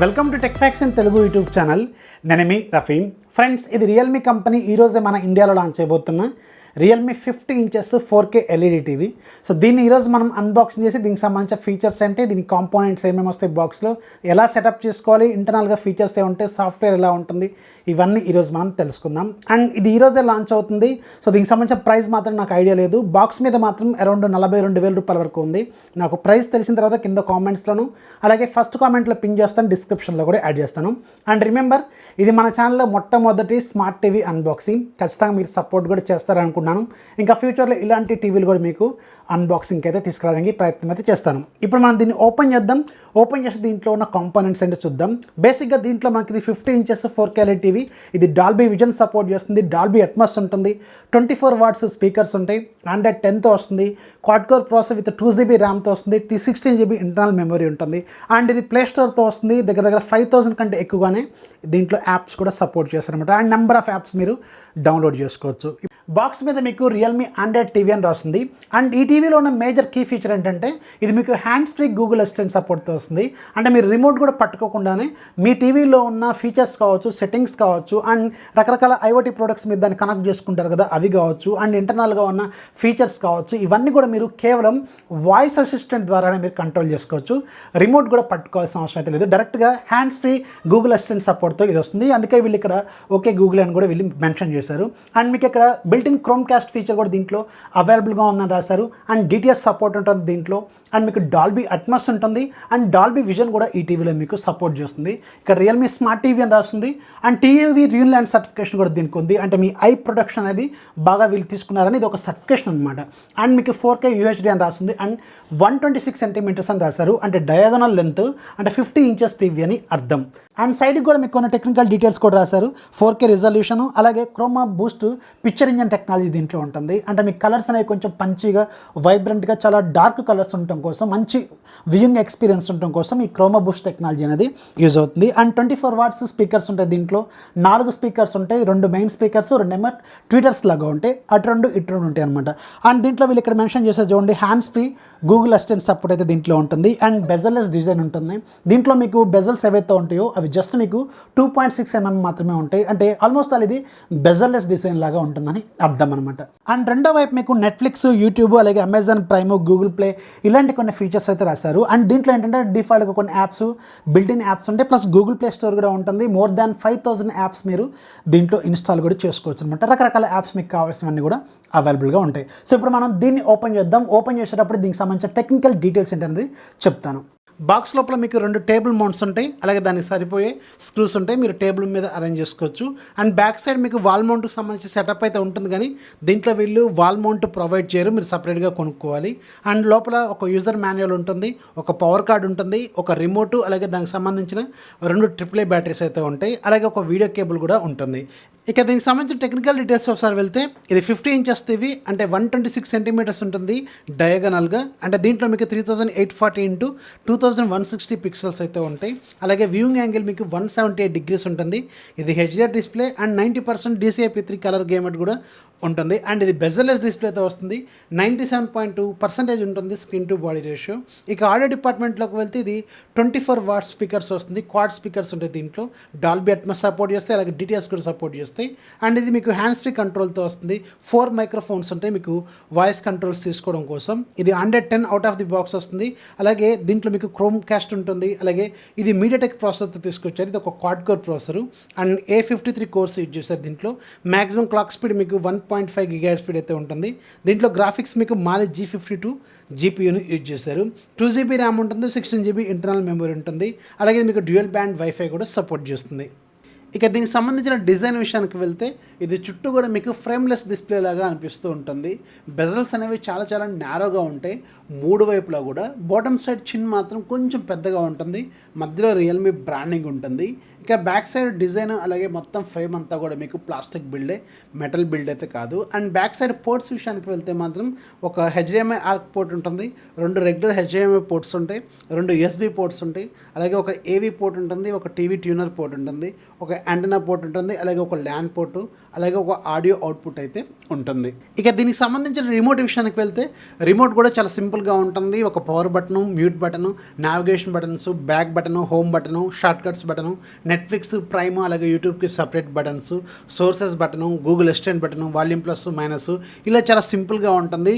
Welcome to tech fax in Telugu YouTube channel. నేను మీ Rafeem. Friends, ఇది Realme company ఈరోజే మన ఇండియాలో లాంచ్ చేయబోతున్న Realme 50 inches 4K LED TV. So దీన్ని ఈరోజు మనం అన్బాక్సింగ్ చేసి దీనికి సంబంధించిన ఫీచర్స్ అంటే దీని కాంపోనెంట్స్ ఏమేమి వస్తాయి, బాక్స్లో ఎలా సెటప్ చేసుకోవాలి, ఇంటర్నల్గా ఫీచర్స్ ఏముంటాయి, సాఫ్ట్వేర్ ఎలా ఉంటుంది, ఇవన్నీ ఈరోజు మనం తెలుసుకుందాం. అండ్ ఇది ఈరోజే లాంచ్ అవుతుంది. సో దీనికి సంబంధించిన ప్రైస్ మాత్రం నాకు ఐడియా లేదు. బాక్స్ మీద మాత్రం అరౌండ్ 42,000 రూపాయల వరకు ఉంది. నాకు ప్రైస్ తెలిసిన తర్వాత కింద కామెంట్స్లోను అలాగే ఫస్ట్ కామెంట్లో పిన్ చేస్తాను, డిస్క్రిప్షన్లో కూడా యాడ్ చేస్తాను. అండ్ రిమెంబర్, ఇది మన ఛానల్లో మొట్టమొదటి స్మార్ట్ టీవీ అన్బాక్సింగ్. ఖచ్చితంగా మీరు సపోర్ట్ కూడా చేస్తారనుకుంటున్నాను. ఇంకా ఫ్యూచర్లో ఇలాంటి టీవీలు కూడా మీకు అన్బాక్సింగ్ అయితే తీసుకురావడానికి ప్రయత్నం అయితే చేస్తాను. ఇప్పుడు మనం దీన్ని ఓపెన్ చేద్దాం. ఓపెన్ చేసి దీంట్లో ఉన్న కాంపోనెంట్స్ ఏంటో చూద్దాం. బేసిక్గా దీంట్లో మనకి ఇది 50 ఇంచెస్ 4K ఎల్ఈడి టీవీ. ఇది డాల్బీ విజన్ సపోర్ట్ చేస్తుంది, డాల్బీ అట్మాస్ ఉంటుంది, 24 వాట్స్ స్పీకర్స్ ఉంటాయి, Android 10తో వస్తుంది, quad core processor with 2GB ర్యామ్తో వస్తుంది, 16GB ఇంటర్నల్ మెమరీ ఉంటుంది. అండ్ ఇది ప్లే స్టోర్తో వస్తుంది. దగ్గర 5,000 కంటే ఎక్కువగానే దీంట్లో యాప్స్ కూడా సపోర్ట్ చేస్తారనమాట. అండ్ నెంబర్ ఆఫ్ యాప్స్ మీరు డౌన్లోడ్ చేసుకోవచ్చు. బాక్స్ మీద మీకు రియల్మీ ఆండ్రాయిడ్ టీవీ అని రాస్తుంది. అండ్ ఈ టీవీలో ఉన్న మేజర్ కీ ఫీచర్ ఏంటంటే ఇది మీకు హ్యాండ్స్ ఫ్రీ గూగుల్ అసిస్టెంట్ సపోర్ట్తో వస్తుంది. అంటే మీరు రిమోట్ కూడా పట్టుకోకుండానే మీ టీవీలో ఉన్న ఫీచర్స్ కావచ్చు, సెట్టింగ్స్ కావచ్చు, అండ్ రకరకాల ఐఓటీ ప్రొడక్ట్స్ మీరు దాన్ని కనెక్ట్ చేసుకుంటారు కదా, అవి కావచ్చు, అండ్ ఇంటర్నల్గా ఉన్న ఫీచర్స్ కావచ్చు, ఇవన్నీ కూడా మీరు కేవలం వాయిస్ అసిస్టెంట్ ద్వారానే మీరు కంట్రోల్ చేసుకోవచ్చు. రిమోట్ కూడా పట్టుకోవాల్సిన అవసరం అయితే లేదు. డైరెక్ట్గా హ్యాండ్స్ ఫ్రీ గూగుల్ అసిస్టెంట్ సపోర్ట్తో ఇది వస్తుంది. అందుకే వీళ్ళు ఇక్కడ ఓకే గూగుల్ అని కూడా వీళ్ళు మెన్షన్ చేశారు. అండ్ మీకు ఇక్కడ బిల్టిన్ క్రోమ్ కాస్ట్ ఫీచర్ కూడా దీంట్లో అవైలబుల్గా ఉందని రాశారు. అండ్ డిటిఎస్ సపోర్ట్ ఉంటుంది దీంట్లో. అండ్ మీకు డాల్బీ అట్మాస్ ఉంటుంది. అండ్ డాల్బీ విజన్ కూడా ఈ టీవీలో మీకు సపోర్ట్ చేస్తుంది. ఇక్కడ రియల్మీ స్మార్ట్ టీవీ అని రాస్తుంది. And TV real land certification కూడా దీనికి ఉంది. అంటే మీ ఐ ప్రొడక్షన్ అనేది బాగా వీళ్ళు తీసుకున్నారని ఇది ఒక సర్టిఫికేషన్ అనమాట. అండ్ మీకు 4K UHD అని రాస్తుంది. అండ్ 126 సెంటీమీటర్స్ అని రాశారు. అంటే డయాగనల్ లెంత్, అంటే 50 ఇంచెస్ టీవీ అని అర్థం. అండ్ సైడ్కి కూడా మీకు కొన్ని టెక్నికల్ డీటెయిల్స్ కూడా రాశారు. 4K రిజల్యూషన్, అలాగే Croma Boost picture engine technology దీంట్లో ఉంటుంది. అంటే మీ కలర్స్ అనేవి కొంచెం పంచిగా, వైబ్రెంట్గా, చాలా డార్క్ కలర్స్ ఉండటం కోసం, మంచి వ్యూయింగ్ ఎక్స్పీరియన్స్ ఉండటం కోసం ఈ క్రోమా బూస్ట్ టెక్నాలజీ అనేది యూజ్ అవుతుంది. అండ్ 24 వాట్స్ స్పీకర్స్ ఉంటాయి దీంట్లో. 4 స్పీకర్స్ ఉంటాయి, 2 మెయిన్ స్పీకర్స్, 2 ట్విటర్స్ లాగా ఉంటాయి, అటు 2 ఇటు 2 ఉంటాయి అనమాట. అండ్ దీంట్లో వీళ్ళు ఇక్కడ మెన్షన్ చేసేది చూడండి, hands free Google assistant support అయితే దీంట్లో ఉంటుంది. అండ్ బెజల్లెస్ డిజైన్ ఉంటుంది. దీంట్లో మీకు బెజల్స్ ఏవైతే ఉంటాయో అవి జస్ట్ మీకు 2.6 mm మాత్రమే ఉంటాయి. అంటే ఆల్మోస్ట్ అది బెజల్లెస్ డిజైన్ లాగా ఉంటుందని అర్థం అనమాట. అండ్ రెండో వైపు మీకు నెట్ఫ్లిక్స్, యూట్యూబ్, అలాగే అమెజాన్ ప్రైమ్, గూగుల్ ప్లే ఇలాంటి కొన్ని ఫీచర్స్ అయితే రాస్తారు. అండ్ దీంట్లో ఏంటంటే డిఫాల్ట్గా కొన్ని యాప్స్, బిల్ట్-ఇన్ యాప్స్ ఉంటాయి, ప్లస్ గూగుల్ ప్లే స్టోర్ కూడా ఉంటుంది. మోర్ దాన్ 5,000 యాప్స్ మీరు దీంట్లో ఇన్స్టాల్ కూడా చేసుకోవచ్చు అనమాట. రకరకాల యాప్స్ మీకు కావాల్సినవన్నీ కూడా అవైలబుల్గా ఉంటాయి. సో ఇప్పుడు మనం దీన్ని ఓపెన్ చేద్దాం. ఓపెన్ చేసేటప్పుడు దీనికి సంబంధించిన టెక్నికల్ డీటెయిల్స్ ఏంటనేది చెప్తాను. బాక్స్ లోపల మీకు 2 టేబుల్ మౌంట్స్ ఉంటాయి, అలాగే దానికి సరిపోయే స్క్రూస్ ఉంటాయి. మీరు టేబుల్ మీద అరేంజ్ చేసుకోవచ్చు. అండ్ బ్యాక్ సైడ్ మీకు వాల్ మౌంట్కి సంబంధించి సెటప్ అయితే ఉంటుంది, కానీ దీంట్లో వీళ్ళు వాల్ మౌంట్ ప్రొవైడ్ చేయరు, మీరు సపరేట్గా కొనుక్కోవాలి. అండ్ లోపల ఒక యూజర్ మాన్యువల్ ఉంటుంది, ఒక పవర్ కార్డ్ ఉంటుంది, ఒక రిమోటు, అలాగే దానికి సంబంధించిన 2 AAA బ్యాటరీస్ అయితే ఉంటాయి, అలాగే ఒక వీడియో కేబుల్ కూడా ఉంటుంది. ఇక దీనికి సంబంధించిన టెక్నికల్ డీటెయిల్స్ ఒకసారి వెళ్తే ఇది 50 ఇంచెస్ టీవీ, అంటే 126 సెంటీమీటర్స్ ఉంటుంది డయాగనల్గా. అంటే దీంట్లో మీకు 3840 × 2160 పిక్సెల్స్ అయితే ఉంటాయి. అలాగే వ్యూయింగ్ యాంగిల్ మీకు 178 degrees ఉంటుంది. ఇది HDR display and 90% DCI-P3 colour gamer కూడా ఉంటుంది. అండ్ ఇది బెజల్లెస్ డిస్ప్లేతో వస్తుంది. 97.2% ఉంటుంది స్క్రీన్ టు బాడీ రేషియో. ఇక ఆడియో డిపార్ట్మెంట్లోకి వెళ్తే ఇది 24 వాట్స్ స్పీకర్స్ వస్తుంది, క్వాడ్ స్పీకర్స్ ఉంటాయి దీంట్లో. డాల్బీ అట్మాస్ సపోర్ట్ చేస్తాయి, అలాగే డిటిఎస్ కూడా సపోర్ట్ చేస్తాయి. అండ్ ఇది మీకు హ్యాండ్స్ ఫ్రీ కంట్రోల్తో వస్తుంది. 4 మైక్రోఫోన్స్ ఉంటాయి మీకు వాయిస్ కంట్రోల్స్ తీసుకోవడం కోసం. ఇది Android 10 out of the box వస్తుంది. అలాగే దీంట్లో మీకు క్రోమ్ కాస్ట్ ఉంటుంది. అలాగే ఇది మీడియాటెక్ ప్రాసెసర్తో తీసుకొచ్చారు. ఇది ఒక quad core processor and A53 course use చేస్తారు. దీంట్లో మ్యాక్సిమం క్లాక్ స్పీడ్ మీకు 1.5 GHz స్పీడ్ అయితే ఉంటుంది. దీంట్లో గ్రాఫిక్స్ మీకు మాలి G52 GPUని యూజ్ చేశారు. 2GB ర్యామ్ ఉంటుంది, 16GB ఇంటర్నల్ మెమరీ ఉంటుంది. అలాగే మీకు డ్యూయల్ బ్యాండ్ వైఫై కూడా సపోర్ట్ చేస్తుంది. ఇక దీనికి సంబంధించిన డిజైన్ విషయానికి వెళ్తే ఇది చుట్టూ కూడా మీకు ఫ్రేమ్లెస్ డిస్ప్లే లాగా అనిపిస్తూ ఉంటుంది. బెజల్స్ అనేవి చాలా చాలా నారోగా ఉంటాయి 3 వైపులా కూడా. బాటమ్ సైడ్ చిన్ మాత్రం కొంచెం పెద్దగా ఉంటుంది. మధ్యలో రియల్మీ బ్రాండింగ్ ఉంటుంది. ఇక బ్యాక్ సైడ్ డిజైన్ అలాగే మొత్తం ఫ్రేమ్ అంతా కూడా మీకు ప్లాస్టిక్ బిల్డే, మెటల్ బిల్డ్ అయితే కాదు. అండ్ బ్యాక్ సైడ్ పోర్ట్స్ విషయానికి వెళ్తే మాత్రం ఒక HDMI ఆర్క్ పోర్ట్ ఉంటుంది, 2 రెగ్యులర్ HDMI పోర్ట్స్ ఉంటాయి, 2 USB పోర్ట్స్ ఉంటాయి, అలాగే ఒక AV పోర్ట్ ఉంటుంది, ఒక టీవీ ట్యూనర్ పోర్ట్ ఉంటుంది, ఒక యాంటెనా పోర్ట్ ఉంటుంది, అలాగే ఒక ల్యాన్ పోర్టు, అలాగే ఒక ఆడియో అవుట్పుట్ అయితే ఉంటుంది. ఇక దీనికి సంబంధించిన రిమోట్ విషయానికి వెళ్తే రిమోట్ కూడా చాలా సింపుల్గా ఉంటుంది. ఒక power button, mute button, navigation buttons, back button, home button, shortcut button, Netflix, prime, అలాగే యూట్యూబ్కి separate buttons, sources button, Google assistant button, volume plus minus, ఇలా చాలా సింపుల్గా ఉంటుంది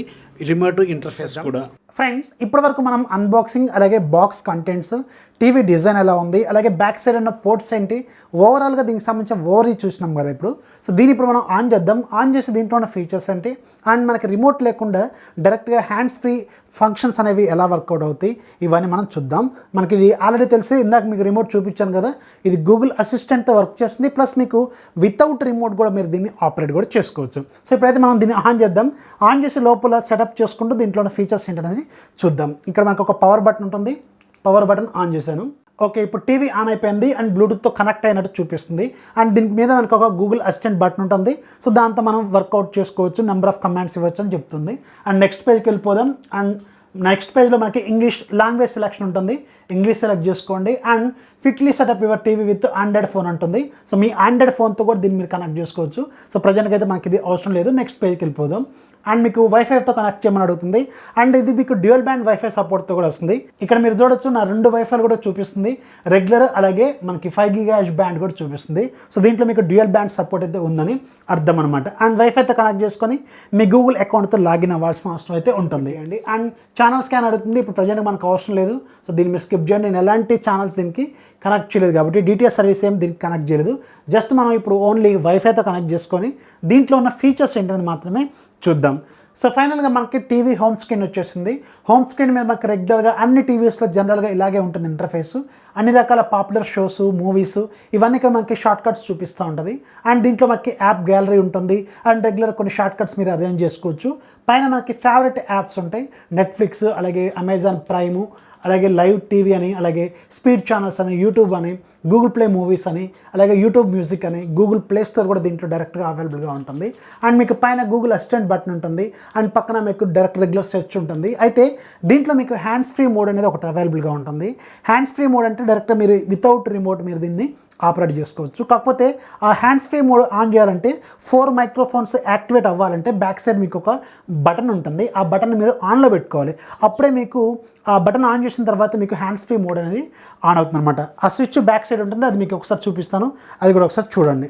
రిమోట్ ఇంటర్ఫేస్ కూడా. ఫ్రెండ్స్, ఇప్పటివరకు మనం అన్బాక్సింగ్, అలాగే బాక్స్ కంటెంట్స్, టీవీ డిజైన్ ఎలా ఉంది, అలాగే బ్యాక్ సైడ్ ఉన్న పోర్ట్స్ ఏంటి, ఓవరాల్గా దీనికి సంబంధించిన ఓవరీ చూసినాం కదా ఇప్పుడు. సో దీన్ని ఇప్పుడు మనం ఆన్ చేద్దాం. ఆన్ చేసి దీంట్లో ఉన్న ఫీచర్స్ ఏంటి, అండ్ మనకి రిమోట్ లేకుండా డైరెక్ట్గా హ్యాండ్స్ ఫ్రీ ఫంక్షన్స్ అనేవి ఎలా వర్కౌట్ అవుతాయి, ఇవన్నీ మనం చూద్దాం. మనకి ఇది ఆల్రెడీ తెలిసి ఇందాక మీకు రిమోట్ చూపించాను కదా, ఇది గూగుల్ అసిస్టెంట్తో వర్క్ చేస్తుంది. ప్లస్ మీకు వితౌట్ రిమోట్ కూడా మీరు దీన్ని ఆపరేట్ కూడా చేసుకోవచ్చు. సో ఇప్పుడైతే మనం దీన్ని ఆన్ చేద్దాం. ఆన్ చేసి లోపల సెటప్ చేసుకుంటూ దీంట్లో ఉన్న ఫీచర్స్ ఏంటనేది చూద్దాం. ఇక్కడ మనకు ఒక పవర్ బటన్ ఉంటుంది. పవర్ బటన్ ఆన్ చేశాను. ఓకే, ఇప్పుడు టీవీ ఆన్ అయిపోయింది అండ్ బ్లూటూత్తో కనెక్ట్ అయినట్టు చూపిస్తుంది. అండ్ దీని మీద మనకు ఒక గూగుల్ అసిస్టెంట్ బటన్ ఉంటుంది. సో దాంతో మనం వర్కౌట్ చేసుకోవచ్చు, నెంబర్ ఆఫ్ కమాండ్స్ ఇవ్వచ్చు అని చెప్తుంది. అండ్ నెక్స్ట్ పేజ్కి వెళ్ళిపోదాం. అండ్ నెక్స్ట్ పేజ్లో మనకి ఇంగ్లీష్ లాంగ్వేజ్ సెలెక్షన్ ఉంటుంది. ఇంగ్లీష్ సెలెక్ట్ చేసుకోండి. And quickly setup your TV with Android phone ఉంటుంది. సో మీ ఆండ్రాయిడ్ ఫోన్తో కూడా దీన్ని మీరు కనెక్ట్ చేసుకోవచ్చు. సో ప్రజెంట్కి అయితే మనకి ఇది అవసరం లేదు. నెక్స్ట్ పేజ్కి వెళ్ళిపోదాం. అండ్ మీకు వైఫైతో కనెక్ట్ చేయమని అడుగుతుంది. అండ్ ఇది మీకు డ్యూయల్ బ్యాండ్ వైఫై సపోర్ట్తో కూడా వస్తుంది. ఇక్కడ మీరు చూడొచ్చు, నా 2 వైఫైలు కూడా చూపిస్తుంది, రెగ్యులర్ అలాగే మనకి 5 GHz బ్యాండ్ కూడా చూపిస్తుంది. సో దీంట్లో మీకు డ్యూయల్ బ్యాండ్ సపోర్ట్ అయితే ఉందని అర్థం అనమాట. అండ్ వైఫైతో కనెక్ట్ చేసుకొని మీ గూగుల్ అకౌంట్తో లాగిన్ అవ్వాల్సిన అవసరం అయితే ఉంటుంది అండి. అండ్ ఛానల్ స్కాన్ అడుగుతుంది. ఇప్పుడు ప్రజెంట్ మనకు అవసరం లేదు. సో దీన్ని మీరు స్కిప్ చేయండి. నేను ఎలాంటి ఛానల్స్ దీనికి కనెక్ట్ చేయలేదు కాబట్టి డిటిఎస్ సర్వీస్ ఏం దీనికి కనెక్ట్ చేయలేదు. జస్ట్ మనం ఇప్పుడు ఓన్లీ వైఫైతో కనెక్ట్ చేసుకొని దీంట్లో ఉన్న ఫీచర్స్ ఏంటనేది మాత్రమే చూద్దాం. సో ఫైనల్గా మనకి టీవీ హోమ్ స్క్రీన్ వచ్చేసింది. హోమ్ స్క్రీన్ మీద మనకి రెగ్యులర్గా అన్ని టీవీస్లో జనరల్గా ఇలాగే ఉంటుంది ఇంటర్ఫేస్. అన్ని రకాల పాపులర్ షోస్, మూవీస్ ఇవన్నీ ఇక్కడ మనకి షార్ట్ కట్స్ చూపిస్తూ ఉంటుంది. అండ్ దీంట్లో మనకి యాప్ గ్యాలరీ ఉంటుంది. అండ్ రెగ్యులర్ కొన్ని షార్ట్ కట్స్ మీరు అరేంజ్ చేసుకోవచ్చు. పైన మనకి ఫేవరెట్ యాప్స్ ఉంటాయి, నెట్ఫ్లిక్స్, అలాగే అమెజాన్ ప్రైము, అలాగే లైవ్ టీవీ అని, అలాగే స్పీడ్ ఛానల్స్ అని, యూట్యూబ్ అని, గూగుల్ ప్లే మూవీస్ అని, అలాగే యూట్యూబ్ మ్యూజిక్ అని, గూగుల్ ప్లే స్టోర్ కూడా దీంట్లో డైరెక్ట్గా అవైలబుల్గా ఉంటుంది. అండ్ మీకు పైన గూగుల్ అసిస్టెంట్ బటన్ ఉంటుంది. అండ్ పక్కన మీకు డైరెక్ట్ రెగ్యులర్ సెర్చ్ ఉంటుంది. అయితే దీంట్లో మీకు హ్యాండ్స్ ఫ్రీ మోడ్ అనేది ఒకటి అవైలబుల్గా ఉంటుంది. హ్యాండ్స్ ఫ్రీ మోడ్ అంటే డైరెక్ట్గా మీరు వితౌట్ రిమోట్ మీరు దీన్ని ఆపరేట్ చేసుకోవచ్చు. కాకపోతే ఆ హ్యాండ్స్ ఫ్రీ మోడ్ ఆన్ చేయాలంటే 4 మైక్రోఫోన్స్ యాక్టివేట్ అవ్వాలంటే బ్యాక్ సైడ్ మీకు ఒక బటన్ ఉంటుంది. ఆ బటన్ మీరు ఆన్లో పెట్టుకోవాలి. అప్పుడే మీకు ఆ బటన్ ఆన్ చేసిన తర్వాత మీకు హ్యాండ్స్ ఫ్రీ మోడ్ అనేది ఆన్ అవుతుంది అనమాట. ఆ స్విచ్ బ్యాక్ సైడ్ ఉంటుంది. అది మీకు ఒకసారి చూపిస్తాను, అది కూడా ఒకసారి చూడండి.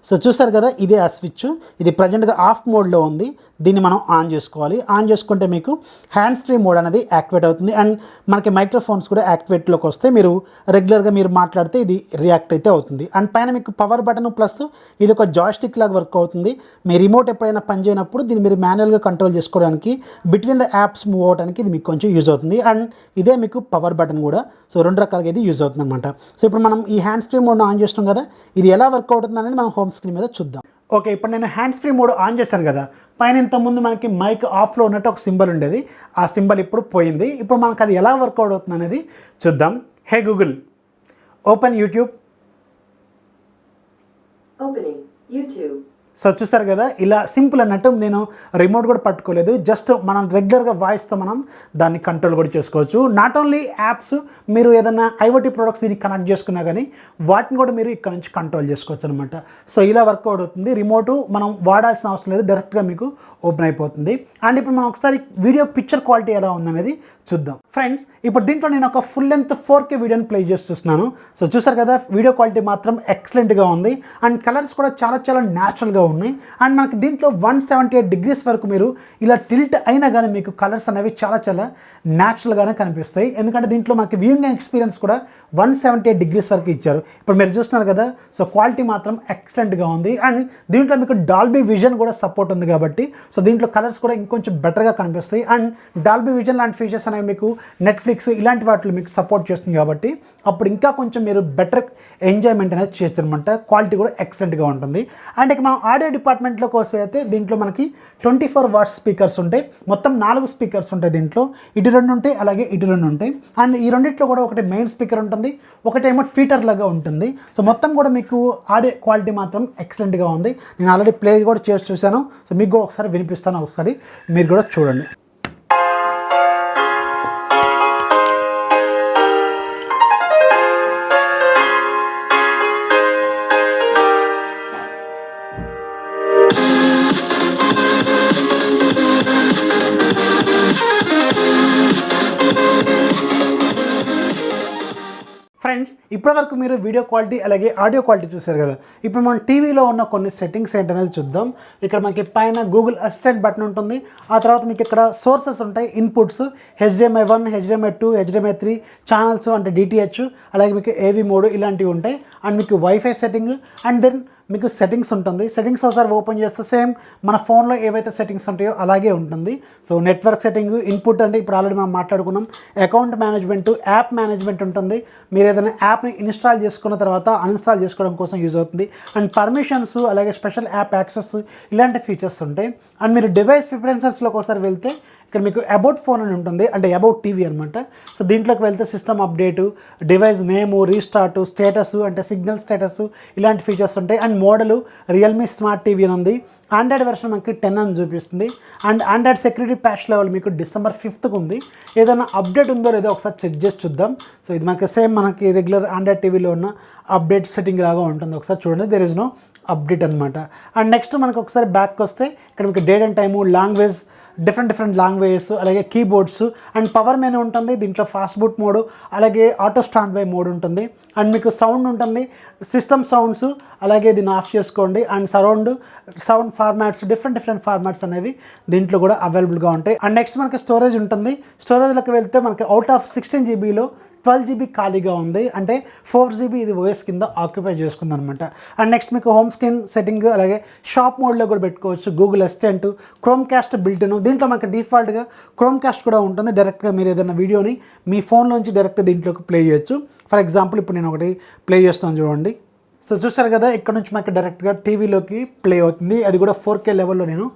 సో చూసారు కదా, ఇదే ఆ స్విచ్. ఇది ప్రజెంట్గా ఆఫ్ మోడ్లో ఉంది. దీన్ని మనం ఆన్ చేసుకోవాలి. ఆన్ చేసుకుంటే మీకు హ్యాండ్స్ ఫ్రీ మోడ్ అనేది యాక్టివేట్ అవుతుంది. అండ్ మనకి మైక్రోఫోన్స్ కూడా యాక్టివేట్లోకి వస్తే మీరు రెగ్యులర్గా మీరు మాట్లాడితే ఇది రియాక్ట్ అయితే అవుతుంది. అండ్ పైన మీకు పవర్ బటన్ ప్లస్ ఇది ఒక జాయ్స్టిక్ లాగా వర్క్ అవుతుంది. మీ రిమోట్ ఎప్పుడైనా పని చేయనప్పుడు దీన్ని మీరు మాన్యువల్గా కంట్రోల్ చేసుకోవడానికి, బిట్వీన్ ద యాప్స్ మూవ్ అవడానికి ఇది మీకు కొంచెం యూజ్ అవుతుంది. అండ్ ఇదే మీకు పవర్ బటన్ కూడా. సో 2 రకాలుగా ఇది యూజ్ అవుతుంది అనమాట. సో ఇప్పుడు మనం ఈ హ్యాండ్స్ ఫ్రీ మోడ్ను ఆన్ చేస్తున్నాం కదా, ఇది ఎలా వర్క్ అవుతుంది అనేది మనం హోమ్ స్క్రీన్ మీద చూద్దాం. ఓకే, ఇప్పుడు నేను హ్యాండ్స్ ఫ్రీ మోడ్ ఆన్ చేశాను కదా, పైన ఇంతకుముందు మనకి మైక్ ఆఫ్లో ఉన్నట్టు ఒక సింబల్ ఉండేది. ఆ సింబల్ ఇప్పుడు పోయింది. ఇప్పుడు మనకు అది ఎలా వర్కౌట్ అవుతుంది అనేది చూద్దాం. హే Google, open YouTube. Opening YouTube. So చూస్తారు కదా, ఇలా సింపుల్ అన్నట్టు. నేను రిమోట్ కూడా పట్టుకోలేదు, జస్ట్ మనం రెగ్యులర్గా వాయిస్తో మనం దాన్ని కంట్రోల్ కూడా చేసుకోవచ్చు. నాట్ ఓన్లీ యాప్స్, మీరు ఏదైనా ఐఓటీ ప్రొడక్ట్స్ దీనికి కనెక్ట్ చేసుకున్నా కానీ వాటిని కూడా మీరు ఇక్కడ నుంచి కంట్రోల్ చేసుకోవచ్చు అనమాట. సో ఇలా వర్కౌట్ అవుతుంది. రిమోటు మనం వాడాల్సిన అవసరం లేదు, డైరెక్ట్గా మీకు ఓపెన్ అయిపోతుంది. అండ్ ఇప్పుడు మనం ఒకసారి వీడియో పిక్చర్ క్వాలిటీ ఎలా ఉందనేది చూద్దాం. ఫ్రెండ్స్, ఇప్పుడు దీంట్లో నేను ఒక ఫుల్ లెంత్ 4K వీడియోని ప్లే చేసి చూస్తున్నాను. సో చూసారు కదా, వీడియో క్వాలిటీ మాత్రం ఎక్సలెంట్గా ఉంది. అండ్ కలర్స్ కూడా చాలా చాలా న్యాచురల్గా ఉన్నాయి. అండ్ మనకి దీంట్లో 178 degrees వరకు మీరు ఇలా టిల్ట్ అయినా కానీ మీకు కలర్స్ అనేవి చాలా చాలా న్యాచురల్గానే కనిపిస్తాయి. ఎందుకంటే దీంట్లో మనకి వ్యూయింగ్ ఎక్స్పీరియన్స్ కూడా 178 degrees వరకు ఇచ్చారు. ఇప్పుడు మీరు చూస్తున్నారు కదా, సో క్వాలిటీ మాత్రం ఎక్సలెంట్గా ఉంది. అండ్ దీంట్లో మీకు డాల్బీ విజన్ కూడా సపోర్ట్ ఉంది కాబట్టి సో దీంట్లో కలర్స్ కూడా ఇంకొంచెం బెటర్గా కనిపిస్తాయి. అండ్ డాల్బీ విజన్ లాంటి ఫీచర్స్ అనేవి మీకు నెట్ఫ్లిక్స్ ఇలాంటి వాటిలో మీకు సపోర్ట్ చేస్తుంది కాబట్టి అప్పుడు ఇంకా కొంచెం మీరు బెటర్ ఎంజాయ్మెంట్ అనేది చేయొచ్చు అనమాట. క్వాలిటీ కూడా ఎక్సలెంట్గా ఉంటుంది. అండ్ ఇక మనం ఆడియో డిపార్ట్మెంట్లో కోసం అయితే దీంట్లో మనకి 24 watts స్పీకర్స్ ఉంటాయి. మొత్తం 4 స్పీకర్స్ ఉంటాయి దీంట్లో. ఇటు 2 ఉంటాయి, అలాగే ఇటు 2 ఉంటాయి. అండ్ ఈ రెండిట్లో కూడా ఒకటి మెయిన్ స్పీకర్ ఉంటుంది, ఒకటేమో ట్వీటర్ లాగా ఉంటుంది. సో మొత్తం కూడా మీకు ఆడియో క్వాలిటీ మాత్రం ఎక్సలెంట్గా ఉంది. నేను ఆల్రెడీ ప్లే కూడా చేసి చూశాను. సో మీకు కూడా ఒకసారి వినిపిస్తాను, ఒకసారి మీరు కూడా చూడండి. ఫ్రెండ్స్ ఇప్పటివరకు మీరు వీడియో క్వాలిటీ అలాగే ఆడియో క్వాలిటీ చూశారు కదా. ఇప్పుడు మనం టీవీలో ఉన్న కొన్ని సెట్టింగ్స్ ఏంటనేది చూద్దాం. ఇక్కడ మనకి పైన గూగుల్ అసిస్టెంట్ బటన్ ఉంటుంది. ఆ తర్వాత మీకు ఇక్కడ సోర్సెస్ ఉంటాయి, inputs HDMI 1, HDMI 2, HDMI 3 channels అంటే DTH, అలాగే మీకు AV మోడ్ ఇలాంటివి ఉంటాయి. అండ్ మీకు వైఫై సెట్టింగ్ అండ్ దెన్ మీకు సెట్టింగ్స్ ఉంటుంది. సెట్టింగ్స్ ఒకసారి ఓపెన్ చేస్తే సేమ్ మన ఫోన్లో ఏవైతే సెట్టింగ్స్ ఉంటాయో అలాగే ఉంటుంది. సో నెట్వర్క్ సెట్టింగ్, ఇన్పుట్ అంటే ఇప్పుడు ఆల్రెడీ మనం మాట్లాడుకున్నాం, అకౌంట్ మేనేజ్మెంట్, యాప్ మేనేజ్మెంట్ ఉంటుంది. మీరు ఏదైనా యాప్ని ఇన్స్టాల్ చేసుకున్న తర్వాత అన్ఇన్స్టాల్ చేసుకోవడం కోసం యూజ్ అవుతుంది. అండ్ పర్మిషన్స్ అలాగే స్పెషల్ యాప్ యాక్సెస్ ఇలాంటి ఫీచర్స్ ఉంటాయి. అండ్ మీరు డివైస్ ప్రిఫరెన్సెస్లోకి ఒకసారి వెళ్తే ఇక్కడ మీకు అబౌట్ ఫోన్ అని ఉంటుంది, అంటే అబౌట్ టీవీ అనమాట. సో దీంట్లోకి వెళ్తే సిస్టమ్ అప్డేటు, డివైస్ నేము, రీస్టార్ట్, స్టేటస్ అంటే సిగ్నల్ స్టేటస్ ఇలాంటి ఫీచర్స్ ఉంటాయి. And model Realme smart TV అని ఉంది. ఆండ్రాయిడ్ వెర్షన్ మనకి 10 అని చూపిస్తుంది. And Android security patch level మీకు December 5th ఉంది. ఏదైనా అప్డేట్ ఉందో లేదో ఒకసారి చెక్ చేసి చూద్దాం. సో ఇది మనకి సేమ్ మనకి రెగ్యులర్ ఆండ్రాయిడ్ టీవీలో ఉన్న అప్డేట్ సెట్టింగ్ లాగా ఉంటుంది. ఒకసారి చూడండి, దెర్ ఇస్ నో అప్డేట్ అనమాట. అండ్ నెక్స్ట్ మనకు ఒకసారి బ్యాక్ వస్తే ఇక్కడ మీకు date and time, language, different languages, అలాగే కీబోర్డ్స్ అండ్ పవర్ మెనూ ఉంటుంది. దీంట్లో ఫాస్ట్ బూట్ మోడ్ అలాగే ఆటో స్టాండ్ బై మోడ్ ఉంటుంది. అండ్ మీకు సౌండ్ ఉంటుంది, సిస్టమ్ సౌండ్స్, అలాగే దీన్ని ఆఫ్ చేసుకోండి. And sound formats, different formats అనేవి దీంట్లో కూడా అవైలబుల్గా ఉంటాయి. అండ్ నెక్స్ట్ మనకి స్టోరేజ్ ఉంటుంది. స్టోరేజ్లోకి వెళ్తే మనకి అవుట్ ఆఫ్ 16 జీబీలో 12 GB ఖాళీగా ఉంది, అంటే 4 GB ఇది OS కింద ఆక్యుపై చేసుకుంది అనమాట. అండ్ నెక్స్ట్ మీకు హోమ్ స్క్రీన్ సెట్టింగ్ అలాగే షాప్ మోడ్లో కూడా పెట్టుకోవచ్చు. గూగుల్ అసిస్టెంట్, క్రోమ్కాస్ట్ బిల్ట్ను, దీంట్లో మనకి డిఫాల్ట్గా క్రోమ్కాస్ట్ కూడా ఉంటుంది. డైరెక్ట్గా మీరు ఏదైనా వీడియోని మీ ఫోన్లోంచి డైరెక్ట్ దీంట్లోకి ప్లే చేయొచ్చు. ఫర్ ఎగ్జాంపుల్ ఇప్పుడు నేను ఒకటి ప్లే చేస్తాను చూడండి. సో చూసారు కదా, ఇక్కడ నుంచి మనకి డైరెక్ట్గా టీవీలోకి ప్లే అవుతుంది. అది కూడా 4K లెవెల్లో నేను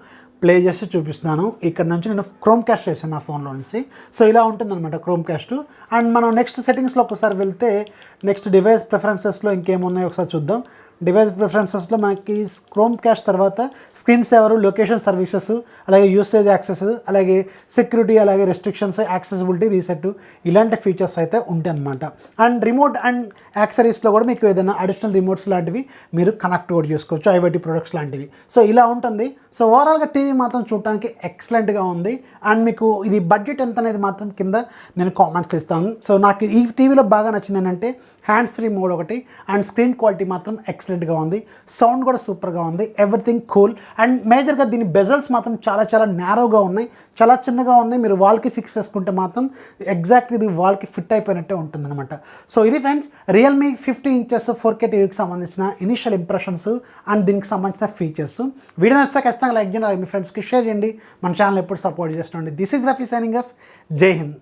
ప్లే చేసి చూపిస్తున్నాను. ఇక్కడ నుంచి నేను క్రోమ్కాస్ట్ చేశాను నా ఫోన్లో నుంచి. సో ఇలా ఉంటుందన్నమాట క్రోమ్కాస్ట్. అండ్ మనం నెక్స్ట్ సెట్టింగ్స్లో ఒకసారి వెళ్తే నెక్స్ట్ డివైస్ ప్రిఫరెన్సెస్లో ఇంకేమున్నాయో ఒకసారి చూద్దాం. డివైస్ ప్రిఫరెన్సెస్లో మనకి క్రోమ్కాస్ట్ తర్వాత స్క్రీన్ సేవర్, లొకేషన్ సర్వీసెస్, అలాగే యూసేజ్ యాక్సెస్, అలాగే సెక్యూరిటీ, అలాగే రెస్ట్రిక్షన్స్, యాక్సెసిబిలిటీ, రీసెట్ ఇలాంటి ఫీచర్స్ అయితే ఉంటాయి అన్నమాట. అండ్ రిమోట్ అండ్ యాక్సరీస్లో కూడా మీకు ఏదైనా అడిషనల్ రిమోట్స్ లాంటివి మీరు కనెక్ట్ కూడా చేసుకోవచ్చు, IoT ప్రొడక్ట్స్ లాంటివి. సో ఇలా ఉంటుంది. సో ఓవరాల్గా టీవీ మాత్రం చూడటానికి ఎక్సలెంట్గా ఉంది. అండ్ మీకు ఇది బడ్జెట్ ఎంత అనేది మాత్రం కింద నేను కామెంట్స్ ఇస్తాను. సో నాకు ఈ టీవీలో బాగా నచ్చింది ఏంటంటే హ్యాండ్స్ ఫ్రీ మోడ్ ఒకటి, అండ్ స్క్రీన్ క్వాలిటీ మాత్రం ఎక్సలెంట్గా ఉంది, సౌండ్ కూడా సూపర్గా ఉంది, ఎవ్రీథింగ్ కూల్. అండ్ మేజర్గా దీని బెజల్స్ మాత్రం చాలా నేరోగా ఉన్నాయి, చాలా చిన్నగా ఉన్నాయి. మీరు వాల్కి ఫిక్స్ చేసుకుంటే మాత్రం ఎగ్జాక్ట్లీ ఇది వాల్కి ఫిట్ అయిపోయినట్టే ఉంటుందన్నమాట. సో ఇది ఫ్రెండ్స్ రియల్మీ 50 ఇంచెస్ 4K టీవీకి సంబంధించిన ఇనిషియల్ ఇంప్రెషన్స్ అండ్ దీనికి సంబంధించిన ఫీచర్స్. వీడియో నచ్చితే ఖచ్చితంగా లైక్ చేయండి, అలాగే మీ ఫ్రెండ్స్కి షేర్ చేయండి. మన ఛానల్ ఎప్పుడు సపోర్ట్ చేస్తుండండి. This is Rafi signing off. Jai Hind.